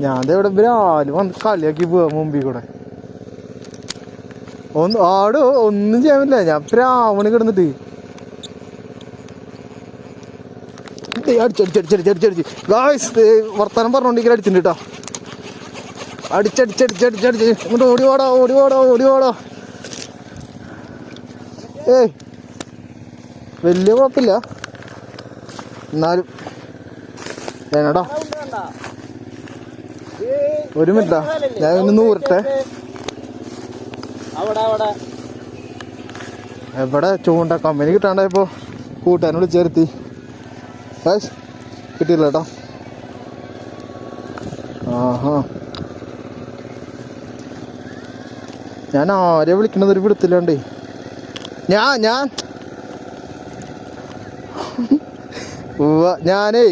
ഞാൻ ഇവിടെ ആര് വന്ന് കളിയാക്കി പോവാ മുമ്പിൽ കൂടെ. ഒന്നും ചെയ്യാൻ പറ്റില്ല. ഞാൻ പ്രാവണി കിടന്നിട്ട് അടിച്ചടിച്ചടിച്ചടിച്ചടിച്ചടിച്ച് വർത്താനം പറഞ്ഞോണ്ടിരിക്കൽ അടിച്ചിട്ടുണ്ട് കേട്ടോ. അടിച്ചടിച്ചടിച്ചടിച്ചടിച്ച് ഇങ്ങോട്ട് ഓടിവാടോ. ഏയ് വലിയ കുഴപ്പമില്ല, എന്നാലും വേണടാ. ഒരു മിനിറ്റാ, ഞാൻ ഒന്ന് നൂറട്ടെ. എവിടെ ചൂണ്ട കമ്പനി കിട്ടാണ്ടായപ്പോ കൂട്ടാൻ വിളിച്ചേർത്തി. കിട്ടിയില്ല കേട്ടോ. ആഹാ, ഞാൻ ആരെയാ വിളിക്കണത് ഒരു പിടുത്തില്ലാണ്ടേ. ഞാനേ